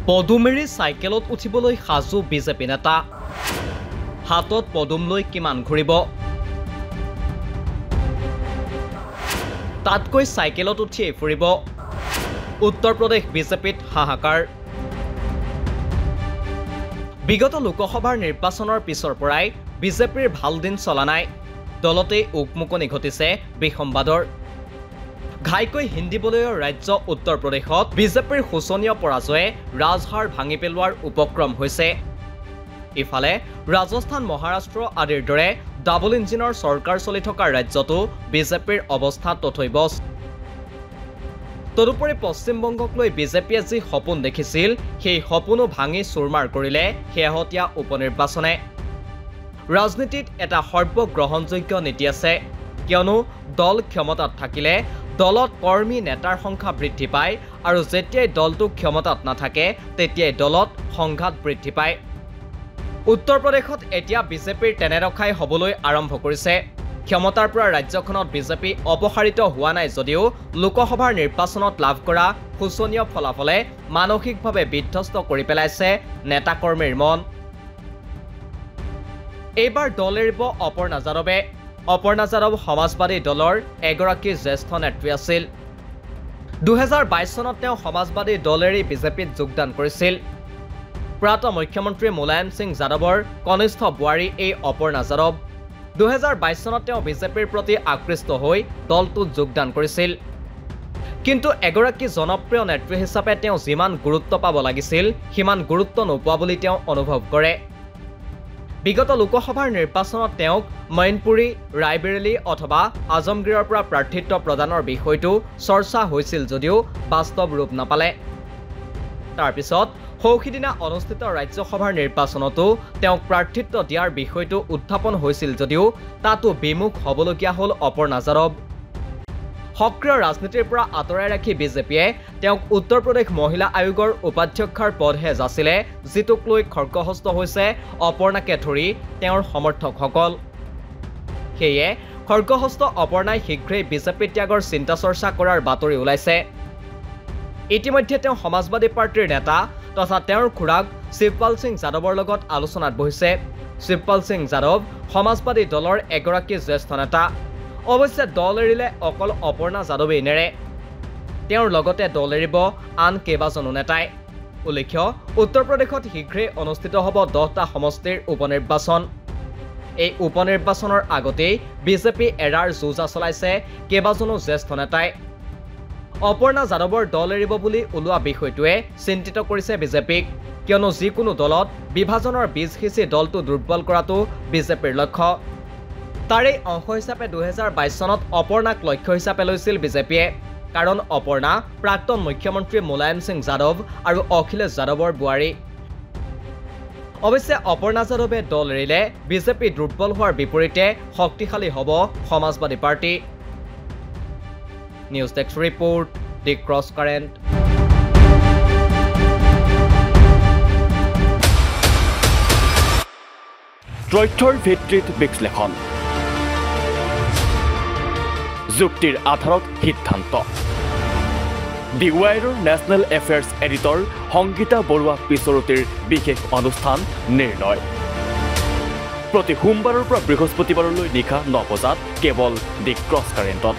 পদুমেৰী চাইকেলত উঠিবলৈ সাজু বিজেপি নেতা হাতত পদুম লৈ কিমান ঘূৰিব তাতকৈ চাইকেলত উঠি ফুৰিব উত্তৰ প্ৰদেশ বিজেপিত হাহাকাৰ বিগত লোকসভাৰ নিৰ্বাচনৰ পিছৰ পৰাই বিজেপিৰ ভাল দিন চলা নাই দলতে উকমুকনি ঘটিছে বিসম্বাদৰ ঘাইকৈ হিন্দী বলয়ৰ ৰাজ্য উত্তৰ প্ৰদেশত বিজেপিৰ শোচনীয় পৰাজয়ে ৰাজহাৰ ভাঙি পেলোৱাৰ উপক্ৰম হৈছে ইফালে ৰাজস্থান মহাৰাষ্ট্ৰ আদিৰ দৰে ডাবল ইঞ্জিনৰ চৰকাৰ চলি থকা ৰাজ্যতো বিজেপিৰ অৱস্থা তথৈবচ তদুপৰি পশ্চিমবংগক লৈ বিজেপিয়ে যি সপোন দেখিছিল সেই সপোনো ভাঙি চুৰমাৰ কৰিলে শেহতীয়া উপনিৰ্বাচনে ৰাজনীতিত এটা সৰ্বগ্ৰহণযোগ্য নীতি আছে কিয়নো দল ক্ষমতাত থাকিলে দলত কৰ্মী নেতাৰ সংখ্যা বৃদ্ধি পায় আৰু যেতিয়াই দলটো ক্ষমতাত নাথাকে তেতিয়াই দলত সংঘাত বৃদ্ধি পায় উত্তৰ প্ৰদেশত এতিয়া বিজেপিৰ তেনেৰখাই হ'বলৈ আৰম্ভ কৰিছে ক্ষমতাৰ পৰা ৰাজ্যখনত বিজেপি অপসাৰিত হোৱা নাই যদিও লোকসভাৰ নিৰ্বাচনত লাভ কৰা শোচনীয় ফলাফলে মানসিকভাৱে বিধ্বস্ত কৰি পেলাইছে নেতাকৰ্মীৰ মন এইবাৰ দল এৰিব অপৰ্ণা যাদৱে অপৰ্ণা যাদৱ সমাজবাদী দলৰ এগৰাকী জ্যেষ্ঠ নেত্ৰী আছিল 2022 চনত তেওঁ সমাজবাদী দল এৰি বিজেপিত যোগদান কৰিছিল প্ৰাক্তন মুখ্যমন্ত্ৰী মুলায়ম সিং যাদৱৰ কনিষ্ঠ বোৱাৰী এই অপৰ্ণা যাদৱ 2022 চনত তেওঁ বিজেপিৰ প্ৰতি আকৃষ্ট হৈ দলটোত যোগদান কৰিছিল কিন্তু এগৰাকী জনপ্ৰিয় নেত্ৰী হিচাপে তেওঁ যিমান গুৰুত্ব পাব লাগিছিল সিমান গুৰুত্ব নোপোৱা বুলি তেওঁ অনুভৱ কৰে বিগত লোকসভাৰ নিৰ্বাচনত তেওঁক মইনপুৰী ৰায়বেৰেলী অথবা আজমগীৰৰ পৰা প্ৰাৰ্থিত্ব প্ৰদানৰ বিষয়টো চৰ্চা হৈছিল যদিও বাস্তৱ ৰূপ নাপালে তাৰ পিছত সৌখিদিনা অনুষ্ঠিত ৰাজ্যসভাৰ নিৰ্বাচনতো তেওঁক প্ৰাৰ্থিত্ব দিয়াৰ বিষয়টো উত্থাপন হৈছিল যদিও তাতো বিমুখ হ'বলগীয়া হ'ল অপৰ্ণা যাদৱ সক্ৰিয় ৰাজনীতিৰ পৰা আঁতৰাই ৰাখি বিজেপিয়ে তেওঁক উত্তৰ প্ৰদেশ মহিলা আয়োগৰ উপাধ্যক্ষৰ পদহে যাচিলে যিটোক লৈ খৰ্গহস্ত হৈছে অপৰ্ণাকে ধৰি তেওঁৰ সমৰ্থকসকল সেয়ে খৰ্গহস্ত অপৰ্ণাই শীঘ্ৰেই বিজেপি ত্যাগৰ চিন্তা চৰ্চা কৰাৰ বাতৰি ওলাইছে ইতিমধ্যে তেওঁ সমাজবাদী পাৰ্টিৰ নেতা তথা তেওঁৰ খুৰাক শিৱপাল সিং যাদৱৰ লগত আলোচনাত বহিছে শিৱপাল সিং যাদৱ সমাজবাদী দলৰ এগৰাকী জ্যেষ্ঠ নেতা অৱশ্যে দল এৰিলে অকল অপৰ্ণা যাদৱেই নেৰে তেওঁৰ লগতে দল এৰিব আন কেইবাজনো নেতাই উল্লেখ্য উত্তৰ প্ৰদেশত শীঘ্ৰেই অনুষ্ঠিত হ'ব 10টা সমষ্টিৰ উপনিৰ্বাচন এই উপনিৰ্বাচনৰ আগতেই বিজেপি এৰাৰ যুঁজা চলাইছে কেইবাজনো জ্যেষ্ঠ নেতাই অপৰ্ণা যাদৱৰ দল এৰিব বুলি ওলোৱা বিষয়টোৱে চিন্তিত কৰিছে বিজেপিক কিয়নো যিকোনো দলত বিভাজনৰ বীজ সিঁচি দলটো দুৰ্বল কৰাটো বিজেপিৰ লক্ষ্য তাৰে অংশ হিচাপে 2022 চনত অপৰ্ণাক লক্ষ্য হিচাপে লৈছিল বিজেপিয়ে কাৰণ অপৰ্ণা প্ৰাক্তন মুখ্যমন্ত্ৰী মুলায়ম সিং যাদৱ আৰু অখিলেশ যাদৱৰ বোৱাৰী অৱশ্যে অপৰ্ণা যাদৱে দল এৰিলে বিজেপি দুৰ্বল হোৱাৰ বিপৰীতে শক্তিশালী হ'ব Samajwadi Party news desk report the cross current তথ্যৰ ভিত্তিত বিশ্লেষণ যুক্তিৰ আধাৰত সিদ্ধান্ত দি ৱাইৰৰ national affairs editor Sangeeta Barua পিছৰতিৰ বিশেষ অনুষ্ঠান নিৰ্ণয় প্ৰতি সোমবাৰৰ পৰা বৃহস্পতিবাৰলৈ নিশা 9 বজাত কেৱল দি ক্ৰছ কাৰেণ্টত